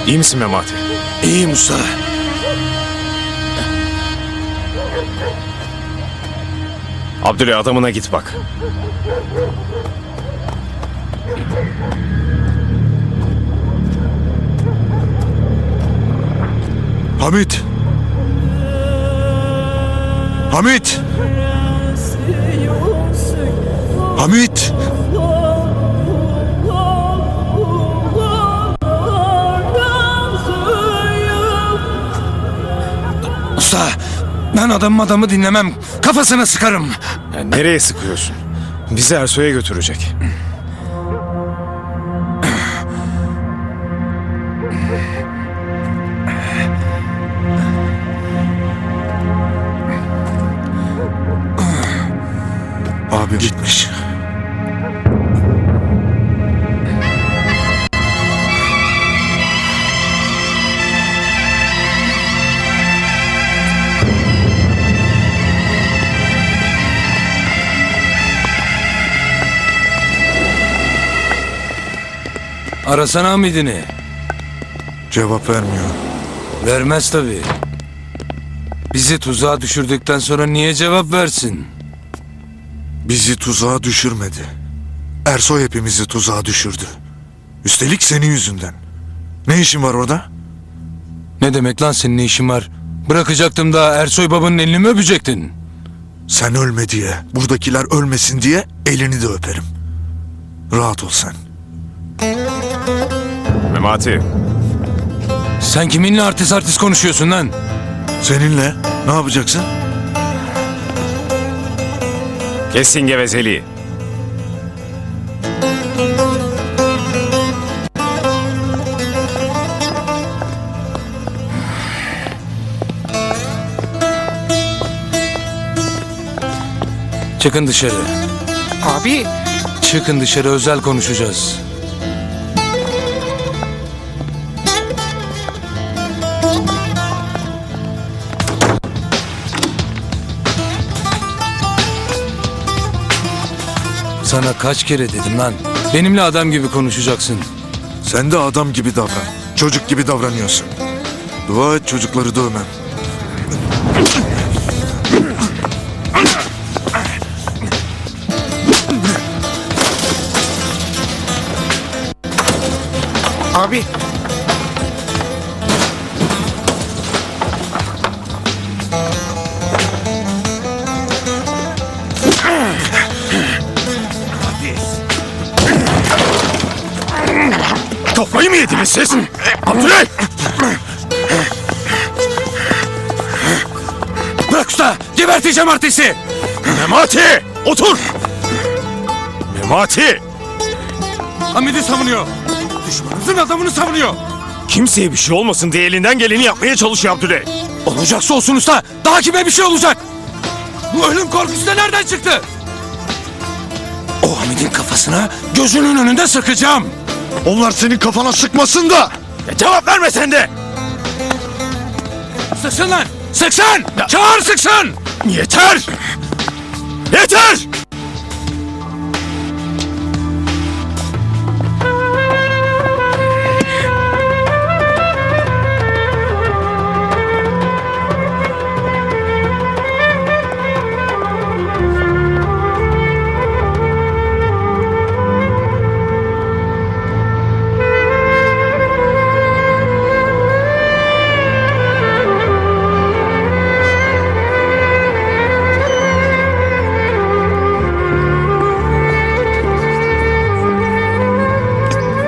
İyi misin Memati? İyiyim usta. Abdüley, adamına git bak. Hamit! Hamit! Hamit! Usta, ben adamı dinlemem. Kafasına sıkarım. Ya nereye sıkıyorsun? Bizi Ersoy'a götürecek. Abim gitmiş. Arasana Hamid'ini. Cevap vermiyor. Vermez tabii. Bizi tuzağa düşürdükten sonra niye cevap versin? Bizi tuzağa düşürmedi. Ersoy hepimizi tuzağa düşürdü. Üstelik senin yüzünden. Ne işin var orada? Ne demek lan senin ne işin var? Bırakacaktım da Ersoy babanın elini mi öpecektin? Sen ölme diye, buradakiler ölmesin diye elini de öperim. Rahat ol sen. Memati, Sen kiminle artist konuşuyorsun lan? Seninle ne yapacaksın? kesin gevezeliği. Çıkın dışarı. Abi. Çıkın dışarı, özel konuşacağız. Sana kaç kere dedim lan? Benimle adam gibi konuşacaksın. Sen de adam gibi davran. Çocuk gibi davranıyorsun. Dua et çocukları dövmem. Abi. Kafayı mı yediniz siz? Abdüley! Bırak usta! Geberteceğim artisti! Memati! Otur! Memati! Hamid'i savunuyor. Düşmanınızın adamını savunuyor. Kimseye bir şey olmasın diye elinden geleni yapmaya çalışıyor Abdüley. Olacaksa olsun usta. Daha kime bir şey olacak? Bu ölüm korkusu da nereden çıktı? O Hamid'in kafasına gözünün önünde sıkacağım. Onlar senin kafana sıkmasın da. Ya cevap verme sen de! Sıksın lan! Sıksın! Çağır sıksın! Yeter! Yeter!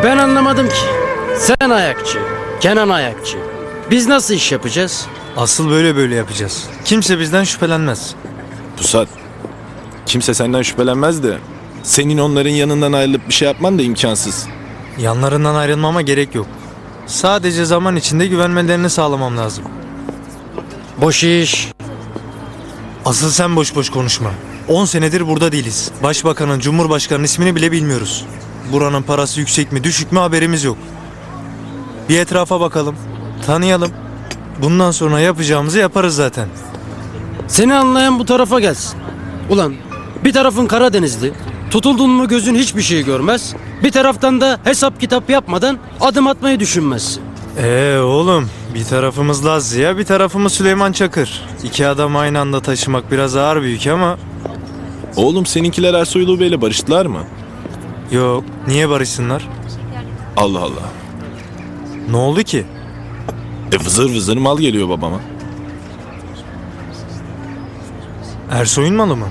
Ben anlamadım ki. Sen ayakçı, Kenan ayakçı. Biz nasıl iş yapacağız? Asıl böyle yapacağız. Kimse bizden şüphelenmez. Pusat, kimse senden şüphelenmez de senin onların yanından ayrılıp bir şey yapman da imkansız. Yanlarından ayrılmama gerek yok. Sadece zaman içinde güvenmelerini sağlamam lazım. Boş iş. Asıl sen boş boş konuşma. 10 senedir burada değiliz. Başbakanın, cumhurbaşkanının ismini bile bilmiyoruz. Buranın parası yüksek mi düşük mü haberimiz yok. Bir etrafa bakalım. Tanıyalım. Bundan sonra yapacağımızı yaparız zaten. Seni anlayan bu tarafa gelsin. Ulan bir tarafın Karadenizli. Tutuldun mu gözün hiçbir şey görmez. Bir taraftan da hesap kitap yapmadan adım atmayı düşünmezsin. Oğlum, bir tarafımız Laz Ziya, bir tarafımız Süleyman Çakır. İki adam aynı anda taşımak biraz ağır bir yük ama Oğlum seninkiler Ersoy Ulu Bey'le barıştılar mı? yok. Niye barışsınlar? Allah Allah. Ne oldu ki? Vızır vızır mal geliyor babama. Ersoy'un malı mı?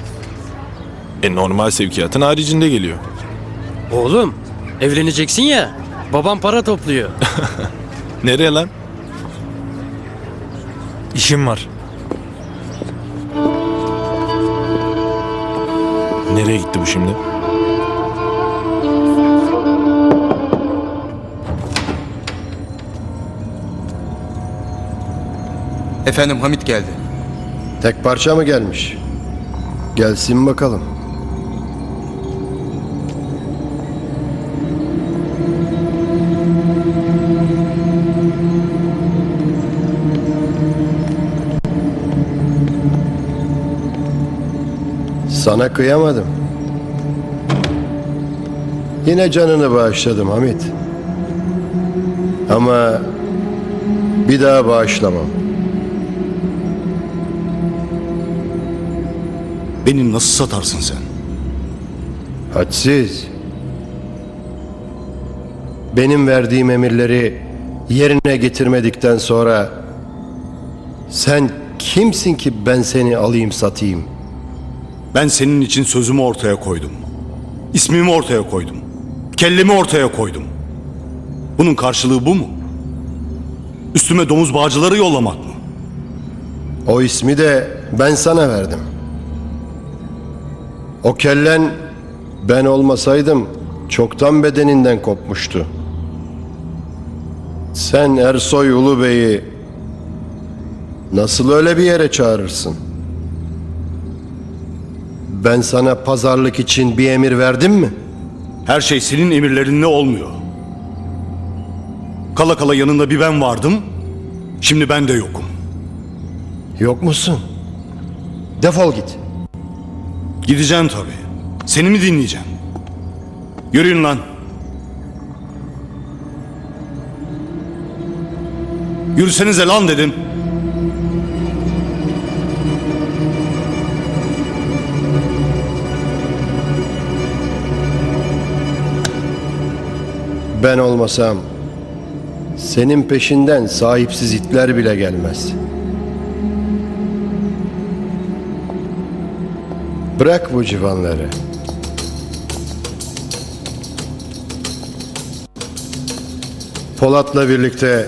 Normal sevkiyatın haricinde geliyor. Oğlum evleneceksin ya. Babam para topluyor. Nereye lan? İşim var. Nereye gitti bu şimdi? Efendim Hamit geldi. Tek parça mı gelmiş? Gelsin bakalım. Sana kıyamadım. Yine canını bağışladım Hamit. Ama bir daha bağışlamam. Beni nasıl satarsın sen? Hadsiz. Benim verdiğim emirleri yerine getirmedikten sonra sen kimsin ki ben seni alayım satayım? Ben senin için sözümü ortaya koydum. İsmimi ortaya koydum. Kellemi ortaya koydum. Bunun karşılığı bu mu? Üstüme domuz bağcıları yollamak mı? O ismi de ben sana verdim. O kellen ben olmasaydım çoktan bedeninden kopmuştu. Sen Ersoy Ulu Bey'i nasıl öyle bir yere çağırırsın? Ben sana pazarlık için bir emir verdim mi? Her şey senin emirlerinle olmuyor. Kala kala yanında bir ben vardım. Şimdi ben de yokum. Yok musun? Defol git. Gideceğim tabii. Seni mi dinleyeceğim? Yürüyün lan. Yürüsenize lan dedim. Ben olmasam senin peşinden sahipsiz itler bile gelmez. Bırak bu civanları. Polat'la birlikte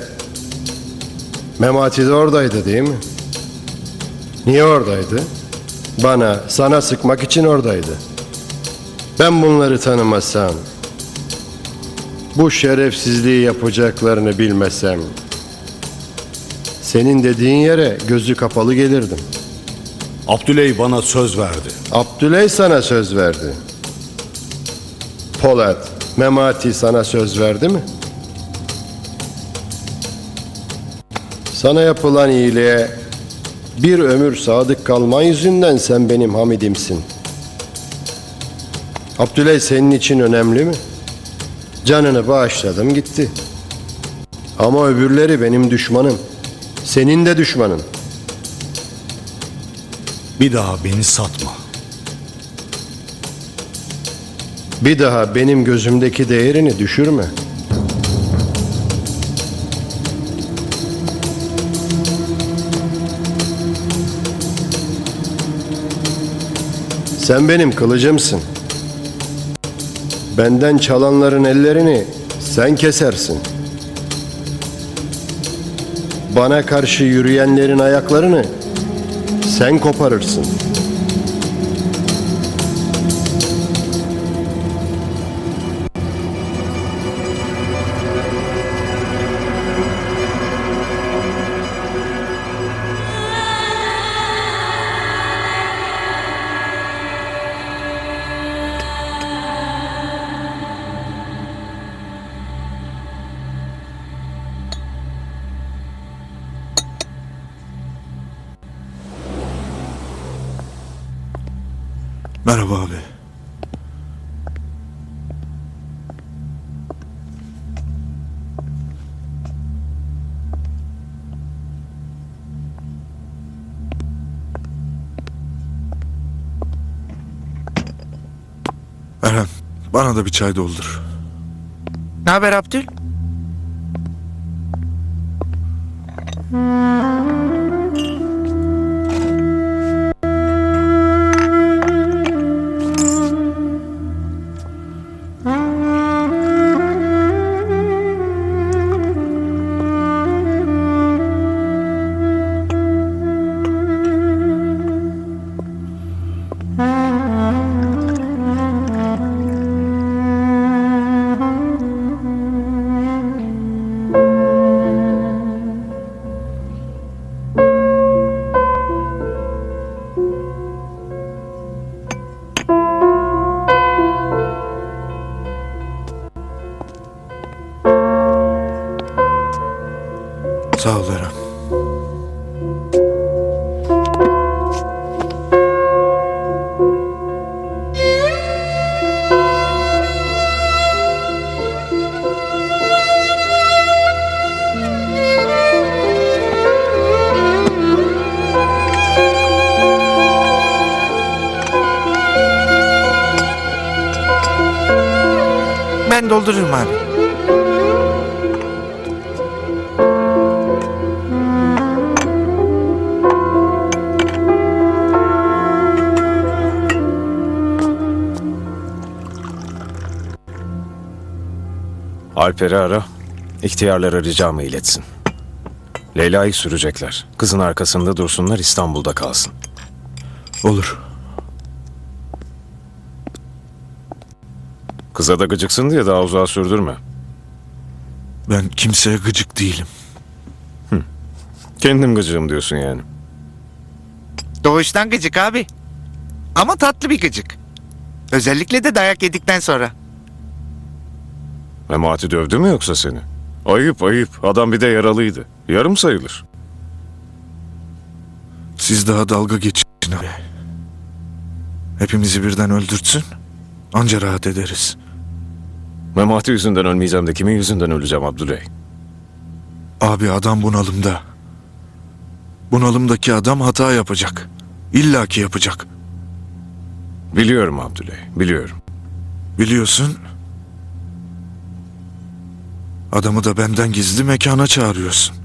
Memati de oradaydı değil mi? Niye oradaydı? Bana, sana sıkmak için oradaydı. Ben bunları tanımasam, bu şerefsizliği yapacaklarını bilmesem, senin dediğin yere gözü kapalı gelirdim. Abdüley bana söz verdi. Abdüley sana söz verdi. Polat, Memati sana söz verdi mi? Sana yapılan iyiliğe bir ömür sadık kalman yüzünden sen benim Hamidimsin. Abdüley senin için önemli mi? Canını bağışladım gitti. Ama öbürleri benim düşmanım. Senin de düşmanın. Bir daha beni satma. Bir daha benim gözümdeki değerini düşürme. Sen benim kılıcımsın. Benden çalanların ellerini sen kesersin. Bana karşı yürüyenlerin ayaklarını sen koparırsın. Merhaba abi. Eren, bana da bir çay doldur. Ne haber Abdül? Sağ ol Eren. Ben doldururum abi. Alper'i ara. İhtiyarlara ricamı iletsin. Leyla'yı sürecekler. Kızın arkasında dursunlar, İstanbul'da kalsın. Olur. Kıza da gıcıksın diye daha uzağa sürdürme. Ben kimseye gıcık değilim. Kendim gıcığım diyorsun yani. Doğuştan gıcık abi. Ama tatlı bir gıcık. Özellikle de dayak yedikten sonra. Memati dövdü mü yoksa seni? Ayıp ayıp. Adam bir de yaralıydı. Yarım sayılır. Siz daha dalga geçin abi. Hepimizi birden öldürtsün. Anca rahat ederiz. Memati yüzünden ölmeyeceğim de kimin yüzünden öleceğim Abdüley? Abi adam bunalımda. Bunalımdaki adam hata yapacak. İlla ki yapacak. Biliyorum Abdüley, biliyorum. Biliyorsun. Adamı da benden gizli mekana çağırıyorsun.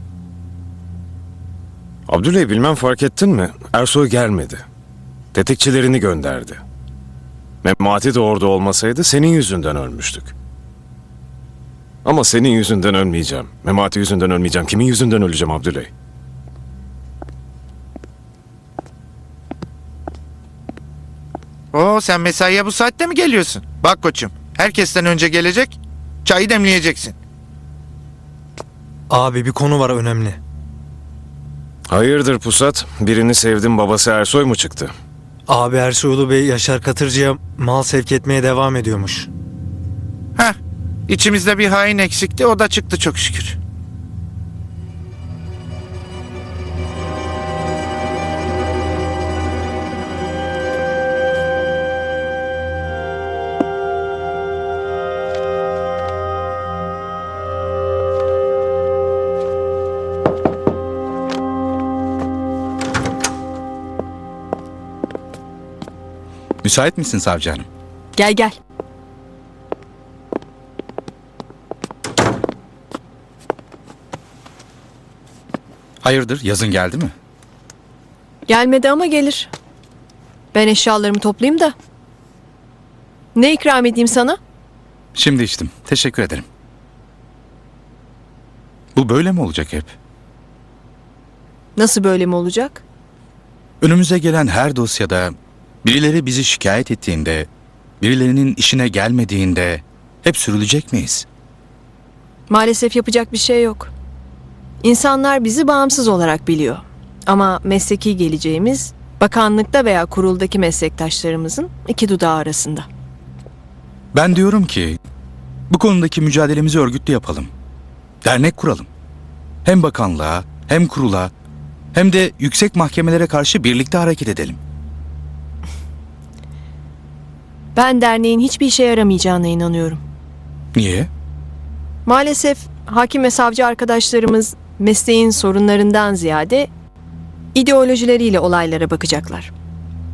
Abdüley bilmem fark ettin mi? Ersoy gelmedi. Tetikçilerini gönderdi. Memati de orada olmasaydı senin yüzünden ölmüştük. Ama senin yüzünden ölmeyeceğim. Memati yüzünden ölmeyeceğim. Kimin yüzünden öleceğim Abdüley? Oo, sen mesaiye bu saatte mi geliyorsun? Bak koçum, herkesten önce gelecek, çayı demleyeceksin. Abi bir konu var önemli. Hayırdır Pusat? Birini sevdim, babası Ersoy mu çıktı? Abi Ersoylu Bey Yaşar Katırcı'ya mal sevk etmeye devam ediyormuş. Heh, içimizde bir hain eksikti, o da çıktı çok şükür. Müsait misin savcı hanım? Gel gel. Hayırdır, yazın geldi mi? Gelmedi ama gelir. Ben eşyalarımı toplayayım da. Ne ikram edeyim sana? Şimdi içtim. Teşekkür ederim. Bu böyle mi olacak hep? Nasıl böyle mi olacak? Önümüze gelen her dosyada birileri bizi şikayet ettiğinde, birilerinin işine gelmediğinde hep sürülecek miyiz? Maalesef yapacak bir şey yok. İnsanlar bizi bağımsız olarak biliyor. Ama mesleki geleceğimiz bakanlıkta veya kuruldaki meslektaşlarımızın iki dudağı arasında. Ben diyorum ki bu konudaki mücadelemizi örgütlü yapalım. Dernek kuralım. Hem bakanlığa, hem kurula, hem de yüksek mahkemelere karşı birlikte hareket edelim. Ben derneğin hiçbir işe yaramayacağına inanıyorum. Niye? Maalesef hakim ve savcı arkadaşlarımız mesleğin sorunlarından ziyade ideolojileriyle olaylara bakacaklar.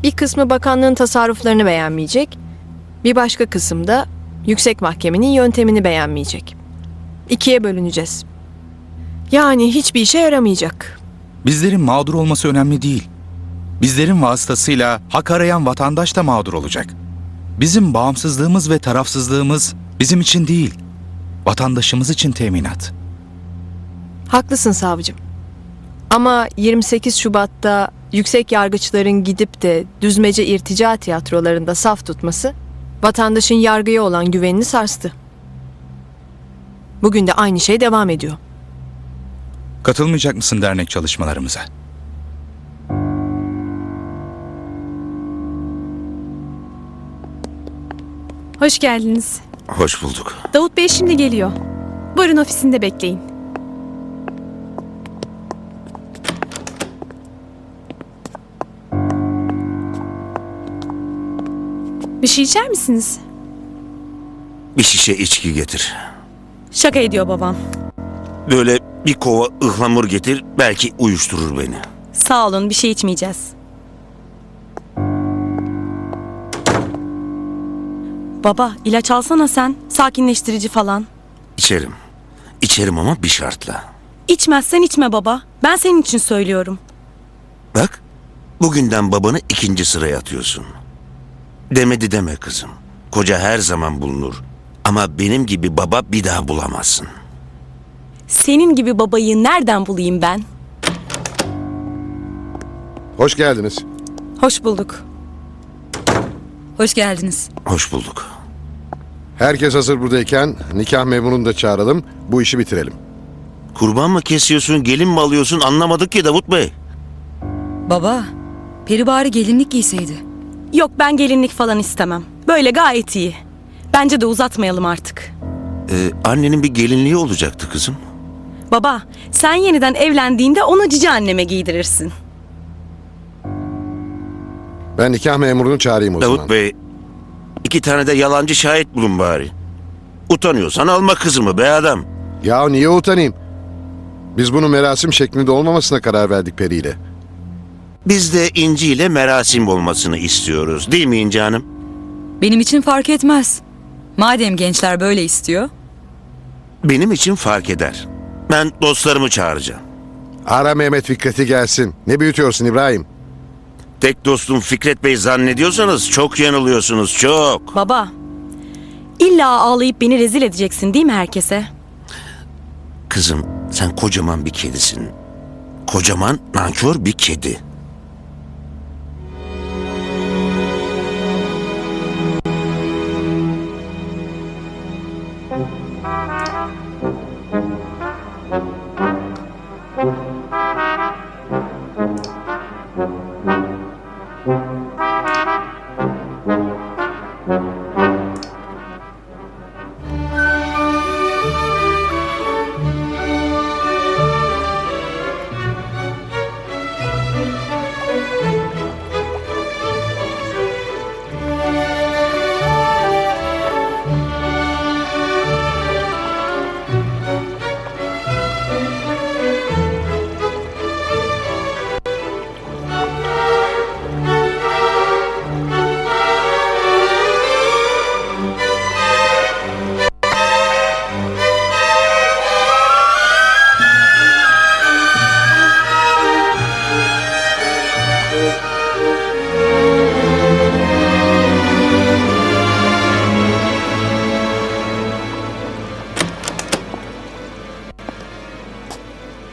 Bir kısmı bakanlığın tasarruflarını beğenmeyecek, bir başka kısım da yüksek mahkemenin yöntemini beğenmeyecek. İkiye bölüneceğiz. Yani hiçbir işe yaramayacak. Bizlerin mağdur olması önemli değil. Bizlerin vasıtasıyla hak arayan vatandaş da mağdur olacak. Bizim bağımsızlığımız ve tarafsızlığımız bizim için değil, vatandaşımız için teminat. Haklısın savcım. Ama 28 Şubat'ta yüksek yargıçların gidip de düzmece irtica tiyatrolarında saf tutması vatandaşın yargıya olan güvenini sarstı. Bugün de aynı şey devam ediyor. Katılmayacak mısın dernek çalışmalarımıza? Hoş geldiniz. Hoş bulduk. Davut Bey şimdi geliyor. Buyurun ofisinde bekleyin. Bir şey içer misiniz? Bir şişe içki getir. Şaka ediyor babam. Böyle bir kova ıhlamur getir, belki uyuşturur beni. Sağ olun, bir şey içmeyeceğiz. Baba, ilaç alsana sen. Sakinleştirici falan. İçerim. İçerim ama bir şartla. İçmezsen içme baba. Ben senin için söylüyorum. Bak, bugünden babanı 2. sıraya atıyorsun. Demedi deme kızım. Koca her zaman bulunur. Ama benim gibi baba bir daha bulamazsın. Senin gibi babayı nereden bulayım ben? Hoş geldiniz. Hoş bulduk. Hoş geldiniz. Hoş bulduk. Herkes hazır buradayken nikah memurunu da çağıralım. Bu işi bitirelim. Kurban mı kesiyorsun, gelin mi alıyorsun anlamadık ki Davut Bey. Baba, Peri bari gelinlik giyseydi. Yok, ben gelinlik falan istemem. Böyle gayet iyi. Bence de uzatmayalım artık. Annenin bir gelinliği olacaktı kızım. Baba, sen yeniden evlendiğinde onu cici anneme giydirirsin. Ben nikah memurunu çağırayım o zaman. Davut Bey, 2 tane de yalancı şahit bulun bari. Utanıyorsan alma kızımı be adam. Ya niye utanayım? Biz bunu merasim şeklinde olmamasına karar verdik Peri ile. Biz de İnci ile merasim olmasını istiyoruz. Değil mi İnci Hanım? Benim için fark etmez. Madem gençler böyle istiyor. Benim için fark eder. Ben dostlarımı çağıracağım. Ara Mehmet Fikret'i gelsin. Ne büyütüyorsun İbrahim? Tek dostum Fikret Bey zannediyorsanız çok yanılıyorsunuz, çok. Baba, illa ağlayıp beni rezil edeceksin değil mi herkese? Kızım, sen kocaman bir kedisin. Kocaman, nankör bir kedi.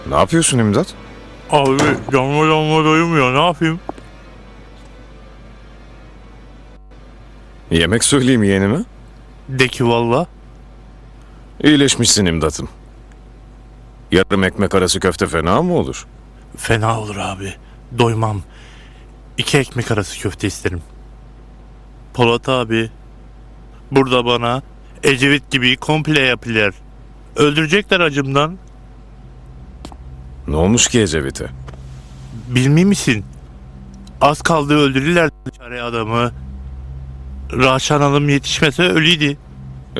Ne yapıyorsun İmdat? Abi canıma doymuyor, ne yapayım? Yemek söyleyeyim yeğenime. De ki valla. İyileşmişsin İmdat'ım. Yarım ekmek arası köfte fena mı olur? Fena olur abi. Doymam. 2 ekmek arası köfte isterim. Polat abi. Burada bana Ecevit gibi komple yapılır. Öldürecekler acımdan. Ne olmuş ki Ecevit'e? Bilmiyor misin? Az kaldı öldürürler çare adamı. Rahşan Hanım yetişmese ölüydü.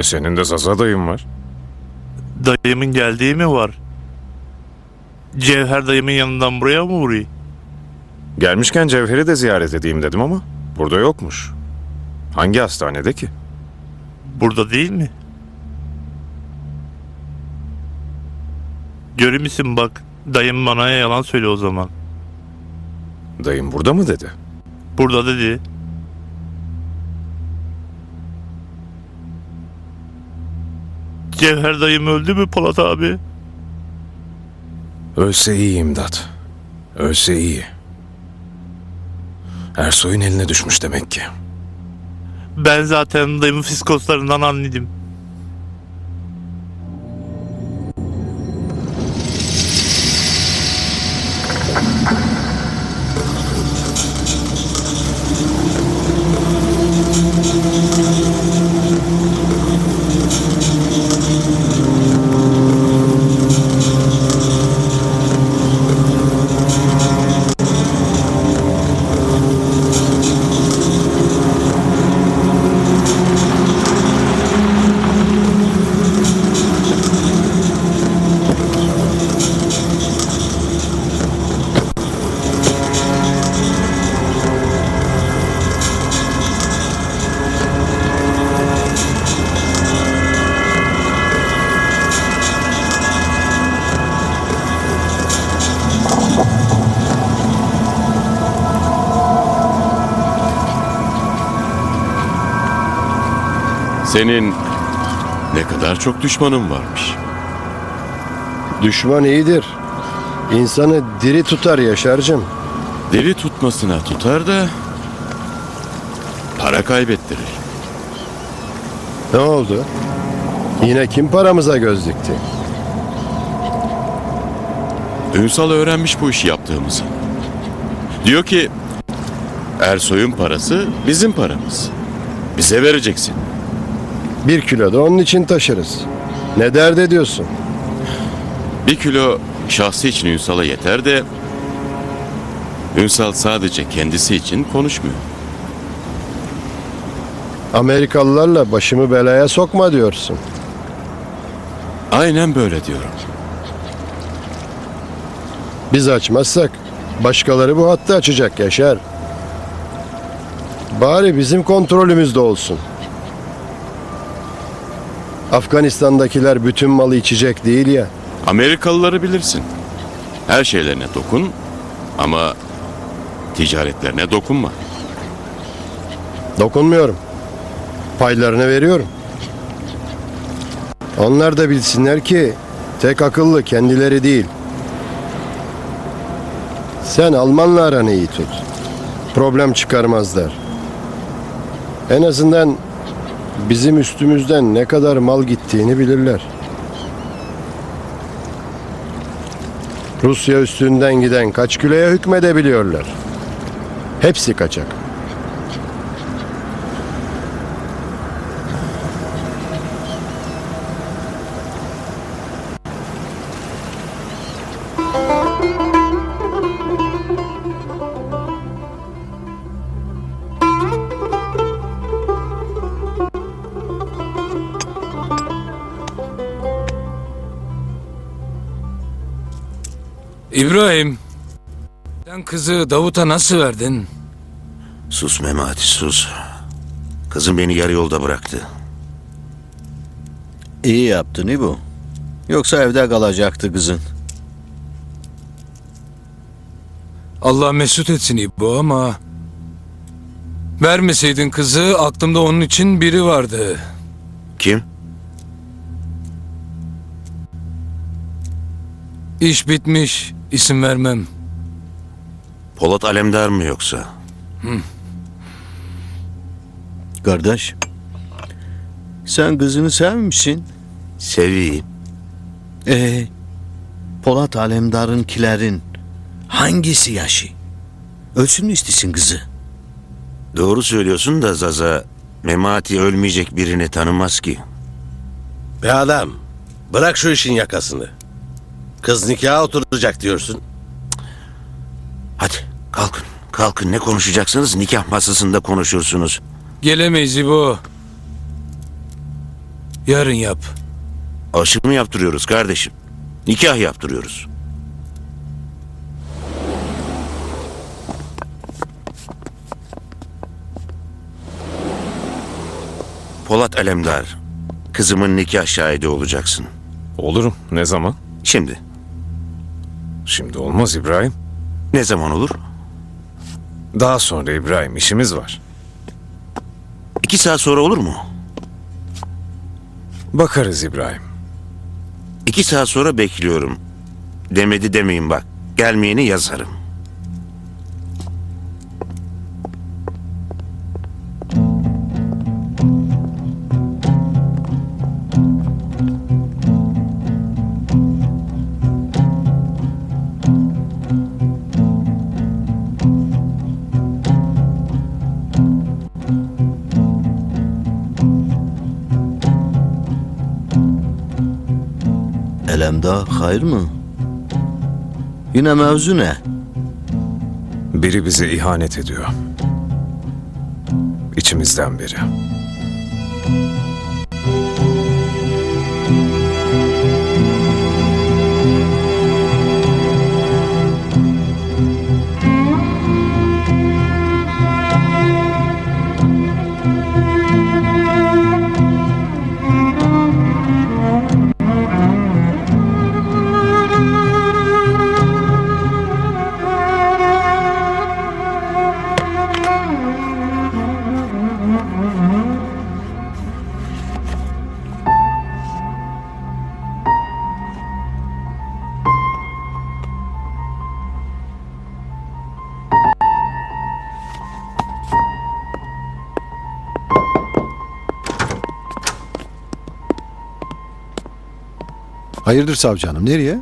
Senin de Zaza dayın var. Dayımın geldiği mi var? Cevher dayımın yanından buraya mı vuruyor? Gelmişken Cevher'i de ziyaret edeyim dedim ama burada yokmuş. Hangi hastanede ki? Burada değil mi? Görür müsün bak, dayım bana yalan söyle o zaman. Dayım burada mı dedi? Burada dedi. Cevher dayım öldü mü Polat abi? Ölse iyi imdat. Ölse iyi. Ersoy'un eline düşmüş demek ki. Ben zaten dayımın fiskoslarından anladım. Senin ne kadar çok düşmanın varmış. Düşman iyidir. İnsanı diri tutar Yaşar'cığım. Deli tutmasına tutar da para kaybettirir. Ne oldu? Yine kim paramıza göz dikti? Ünsal öğrenmiş bu işi yaptığımızı. Diyor ki Ersoy'un parası bizim paramız. Bize vereceksin. 1 kilo da onun için taşırız. Ne dert ediyorsun? 1 kilo şahsı için Ünsal'a yeter de Ünsal sadece kendisi için konuşmuyor. Amerikalılarla başımı belaya sokma diyorsun. Aynen böyle diyorum. Biz açmazsak başkaları bu hattı açacak Yaşar. Bari bizim kontrolümüzde olsun. Afganistan'dakiler bütün malı içecek değil ya. Amerikalıları bilirsin. Her şeylerine dokun ama ticaretlerine dokunma. Dokunmuyorum. Paylarını veriyorum. Onlar da bilsinler ki tek akıllı kendileri değil. Sen Almanla aranı iyi tut. Problem çıkarmazlar. En azından bizim üstümüzden ne kadar mal gittiğini bilirler. Rusya üstünden giden kaç kiloya hükmedebiliyorlar. Hepsi kaçak. İbrahim, sen kızı Davut'a nasıl verdin? Sus Memati sus. Kızım beni yarı yolda bıraktı. İyi yaptın İbo. Yoksa evde kalacaktı kızın. Allah mesut etsin İbo ama... Vermeseydin kızı, aklımda onun için biri vardı. Kim? İş bitmiş, isim vermem. Polat Alemdar mı yoksa? Kardeş, sen kızını sevmişsin. Seveyim. Polat Alemdar'ınkilerin hangisi yaşı? Ölsün mü istesin kızı? Doğru söylüyorsun da Zaza, Memati ölmeyecek birini tanımaz ki. Be adam, bırak şu işin yakasını. Kız nikaha oturacak diyorsun. Hadi kalkın. Kalkın ne konuşacaksınız nikah masasında konuşursunuz. Gelemeyiz İbo. Yarın yap. Aşı mı yaptırıyoruz kardeşim? Nikah yaptırıyoruz. Polat Alemdar, kızımın nikah şahidi olacaksın. Olurum. Ne zaman? Şimdi. Şimdi olmaz İbrahim. Ne zaman olur? Daha sonra İbrahim, işimiz var. 2 saat sonra olur mu? Bakarız İbrahim. 2 saat sonra bekliyorum. Demedi demeyin bak. Gelmeyeni yazarım. Elemda hayır mı? Yine mevzu ne? Biri bize ihanet ediyor. İçimizden biri. Hayırdır savcı hanım, nereye?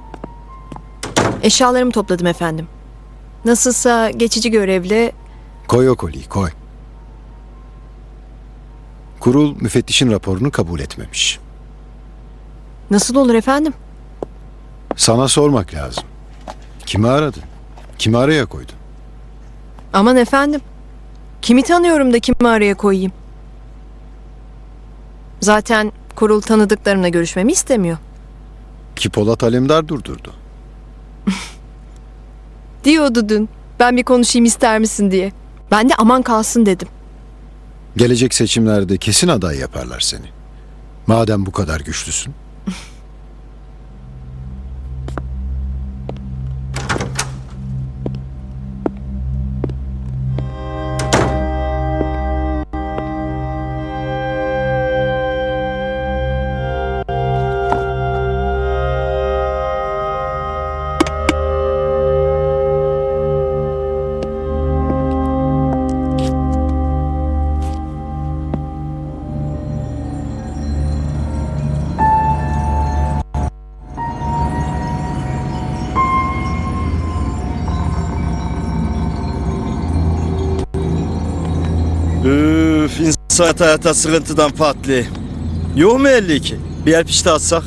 Eşyalarımı topladım efendim. Nasılsa geçici görevle Koy o kolyeyi, koy. Kurul müfettişin raporunu kabul etmemiş. nasıl olur efendim? Sana sormak lazım. Kimi aradın? Kimi araya koydun? Aman efendim. Kimi tanıyorum da kimi araya koyayım? Zaten kurul tanıdıklarımla görüşmemi istemiyor. Ki Polat Alemdar durdurdu. Diyordu dün. Ben bir konuşayım ister misin diye. Ben de aman kalsın dedim. Gelecek seçimlerde kesin aday yaparlar seni. Madem bu kadar güçlüsün. Üf, insan hayata sıkıntıdan patlı. Yok mu 52? Bir yer pişti atsak?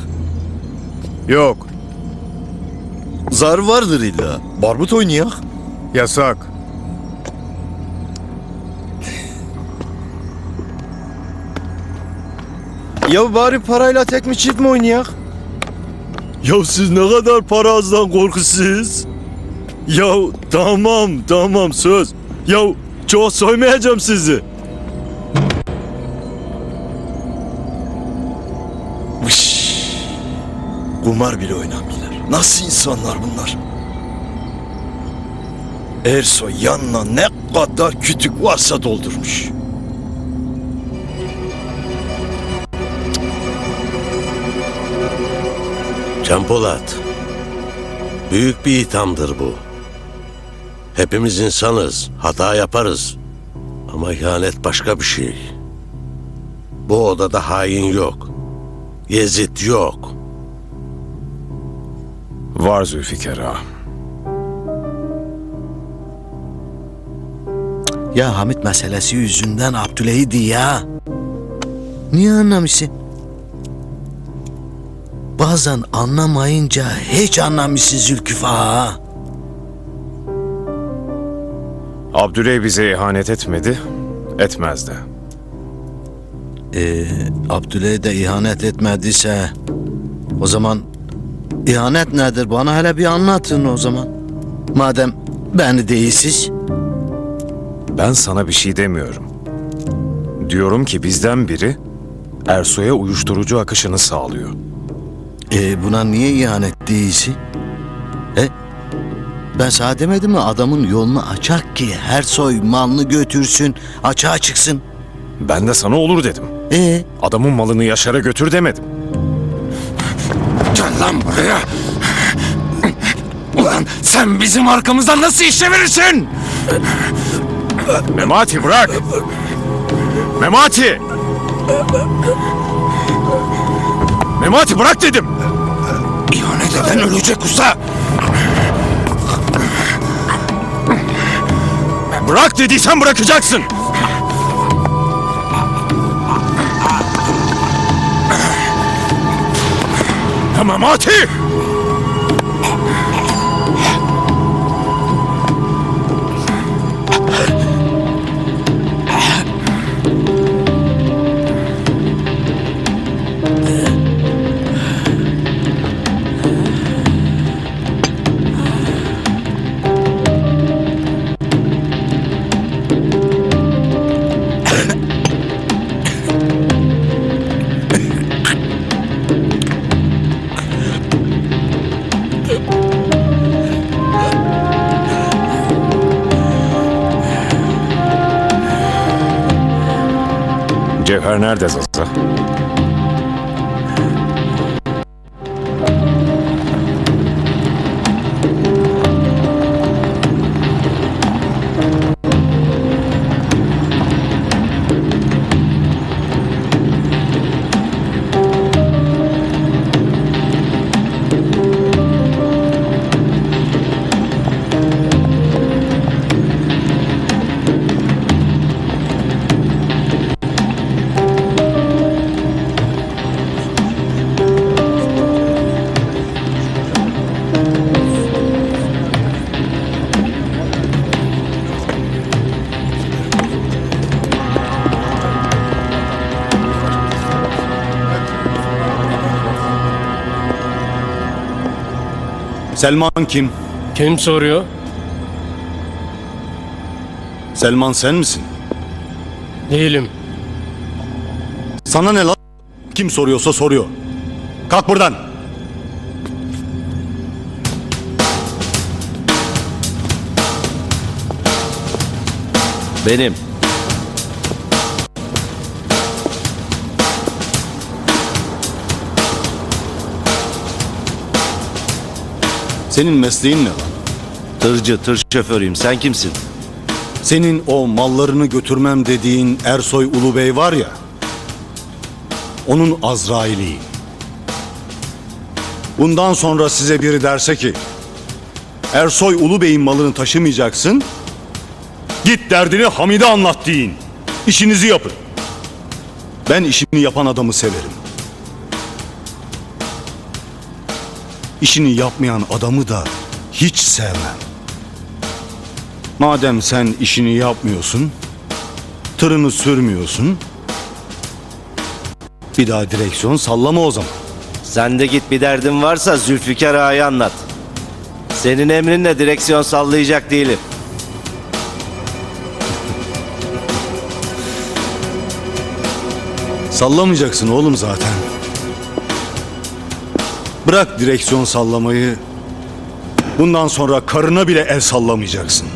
Yok. Zar vardır illa. Barbut oynayak. Yasak. Ya bari parayla tek mi çift mi oynayak? Ya siz ne kadar para azdan korkusuz. Ya tamam söz. Ya çok soymayacağım sizi. Vış. Kumar bile oynamıyorlar. Nasıl insanlar bunlar? Ersoy yanına ne kadar kütük varsa doldurmuş. Can Polat, büyük bir ithamdır bu. Hepimiz insanız, hata yaparız. Ama ihanet başka bir şey. Bu odada hain yok. Yezid yok. Var Zülfikar ağa. Ya Hamit meselesi yüzünden Abdüleydi ya. Niye anlamışsın? Bazen anlamayınca hiç anlamışsın Zülküf ağa. Abdüley bize ihanet etmedi, etmez de. Abdüley de ihanet etmediyse o zaman ihanet nedir? Bana hele bir anlatın o zaman. Madem beni değilsiz. Ben sana bir şey demiyorum. Diyorum ki bizden biri Ersoy'a uyuşturucu akışını sağlıyor. Buna niye ihanet değilsin? Ben sana demedim mi adamın yolunu açak ki her soy malını götürsün, açığa çıksın. Ben de sana olur dedim. Adamın malını Yaşar'a götür demedim. Gel lan buraya. Ulan sen bizim arkamızdan nasıl iş çevirirsin? Memati bırak! Memati! Memati bırak dedim! İhanet eden ölecek usta. Bırak dediysen bırakacaksın! Memati! Cevher nerede Zaza? Selman kim? Kim soruyor? Selman sen misin? Değilim. Sana ne lan? Kim soruyorsa soruyor. Kalk buradan. Benim. Senin mesleğin ne lan? Tırcı, tır şoförüyüm. Sen kimsin? Senin o mallarını götürmem dediğin Ersoy Ulubey var ya, onun Azrail'i. Bundan sonra size biri derse ki Ersoy Ulubey'in malını taşımayacaksın, git derdini Hamid'e anlat deyin. İşinizi yapın. Ben işini yapan adamı severim. İşini yapmayan adamı da hiç sevmem. Madem sen işini yapmıyorsun, tırını sürmüyorsun, bir daha direksiyon sallama o zaman. Sen de git bir derdin varsa Zülfikar Ağa'ya anlat. Senin emrinle direksiyon sallayacak değilim. Sallamayacaksın oğlum zaten. Bırak direksiyon sallamayı. Bundan sonra karına bile el sallamayacaksın.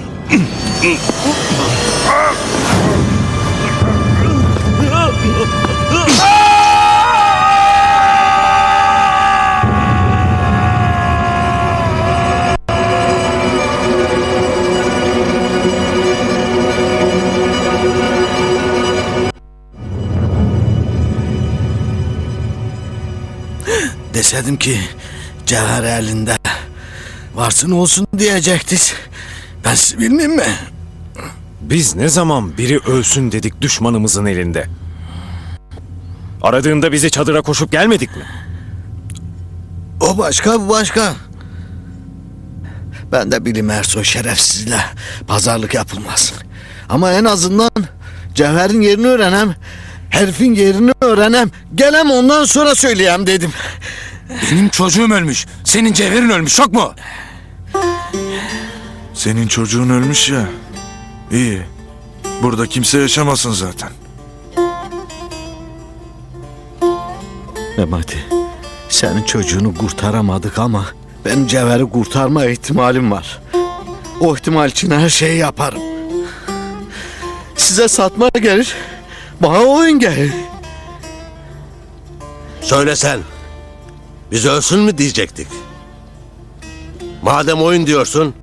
Desedim ki Cevher elinde varsın olsun diyecektiz. Ben sizi bilmeyeyim mi? Biz ne zaman biri ölsün dedik düşmanımızın elinde? Aradığında bizi çadıra koşup gelmedik mi? O başka, bu başka. Ben de bileyim Ersoy şerefsizle pazarlık yapılmaz. Ama en azından Cevher'in yerini öğrenem. Herifin yerini öğrenem. Gelem ondan sonra söyleyeyim dedim. Benim çocuğum ölmüş. Senin Cevher'in ölmüş, yok mu? Senin çocuğun ölmüş ya. İyi. Burada kimse yaşamasın zaten. Memati, senin çocuğunu kurtaramadık ama benim Cevher'i kurtarma ihtimalim var. O ihtimal için her şeyi yaparım. Size satma gelir, bana oyun gelir. Söyle sen. Biz ölsün mü diyecektik. Madem oyun diyorsun,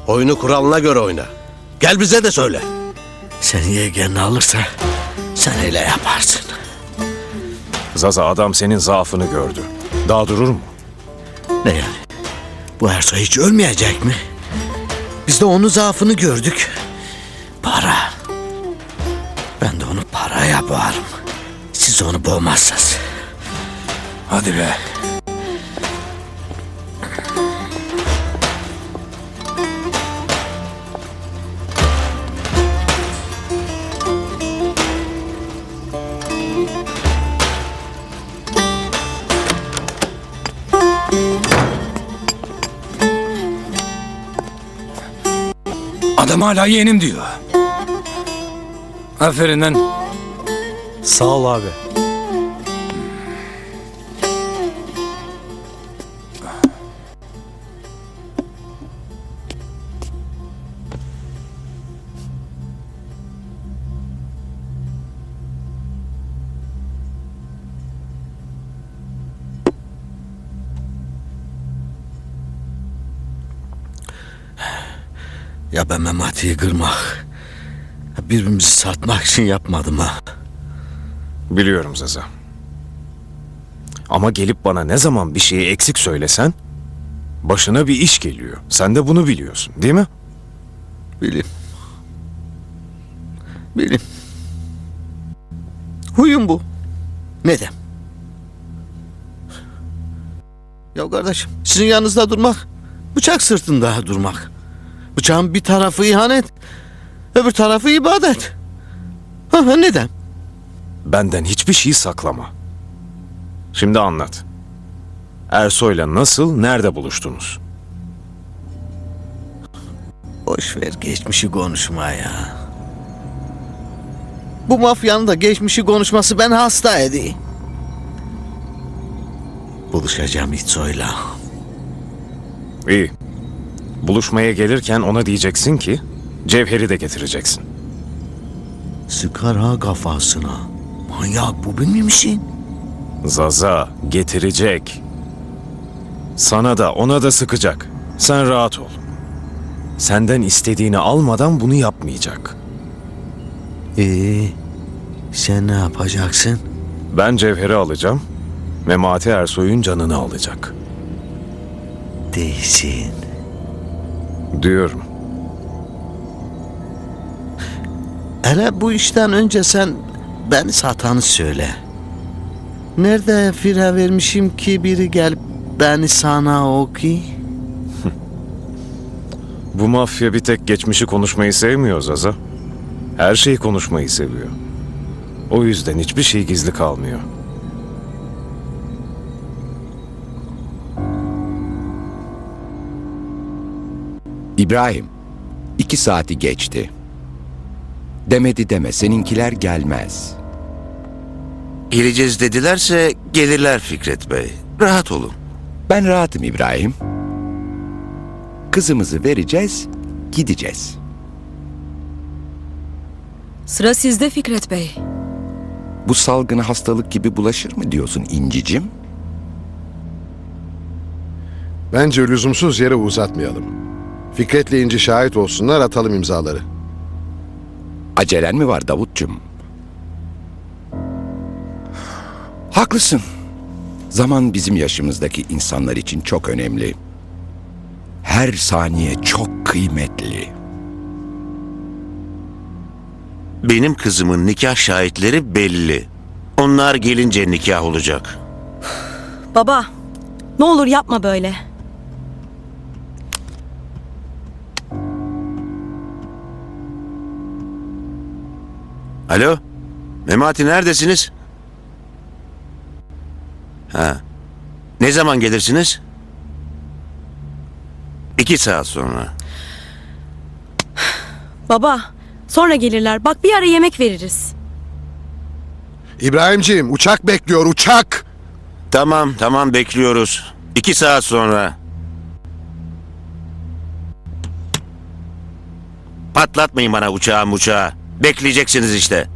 oyunu kuralına göre oyna. Gel bize de söyle. Sen yeğenini alırsa sen öyle yaparsın. Zaza, adam senin zaafını gördü. Daha durur mu? Ne yani? Bu Ersoy hiç ölmeyecek mi? Biz de onun zaafını gördük. Para. Ben de onu paraya boğarım. Siz onu boğmazsınız. Hadi be. Adam hala yeğenim diyor. Aferin lan. Sağ ol abi. Ya ben Memati'yi kırmak, birbirimizi satmak için yapmadım ha. Biliyorum Zaza. Ama gelip bana ne zaman bir şeyi eksik söylesen, başına bir iş geliyor. Sen de bunu biliyorsun, değil mi? Bilim. Bilim. Huyum bu. Neden? Ya kardeşim, sizin yanınızda durmak, bıçak sırtında durmak. Bıçağın bir tarafı ihanet, öbür tarafı ibadet. Neden? Benden hiçbir şey saklama. Şimdi anlat. Ersoy'la nasıl, nerede buluştunuz? Boş ver geçmişi konuşma ya. Bu mafyanın da geçmişi konuşması ben hasta edeyim. Buluşacağım İtso'yla. İyi. Buluşmaya gelirken ona diyeceksin ki, Cevher'i de getireceksin. Sıkar ha kafasına. Manyak bu bilmiyor musun? Zaza getirecek. Sana da ona da sıkacak. Sen rahat ol. Senden istediğini almadan bunu yapmayacak. Sen ne yapacaksın? Ben Cevher'i alacağım. Memati Ersoy'un canını alacak. Değilsin. Diyorum. Hele bu işten önce sen beni satanı söyle. Nerede fire vermişim ki biri gelip beni sana okuy? Bu mafya bir tek geçmişi konuşmayı sevmiyor Zaza. Her şeyi konuşmayı seviyor. O yüzden hiçbir şey gizli kalmıyor. İbrahim, 2 saati geçti. Demedi deme, seninkiler gelmez. Geleceğiz dedilerse gelirler Fikret Bey. Rahat olun. Ben rahatım İbrahim. Kızımızı vereceğiz, gideceğiz. Sıra sizde Fikret Bey. Bu salgına hastalık gibi bulaşır mı diyorsun İncicim? Bence lüzumsuz yere uzatmayalım. Fikret'le İnci şahit olsunlar, atalım imzaları. Acelen mi var Davutcum? Haklısın. Zaman bizim yaşımızdaki insanlar için çok önemli. Her saniye çok kıymetli. Benim kızımın nikah şahitleri belli. Onlar gelince nikah olacak. Baba, ne olur yapma böyle. Alo? Memati neredesiniz? Ha. Ne zaman gelirsiniz? 2 saat sonra. Baba, sonra gelirler. Bak bir ara yemek veririz. İbrahimciğim uçak bekliyor uçak. Tamam bekliyoruz. 2 saat sonra. Patlatmayın bana uçağı. Bekleyeceksiniz işte.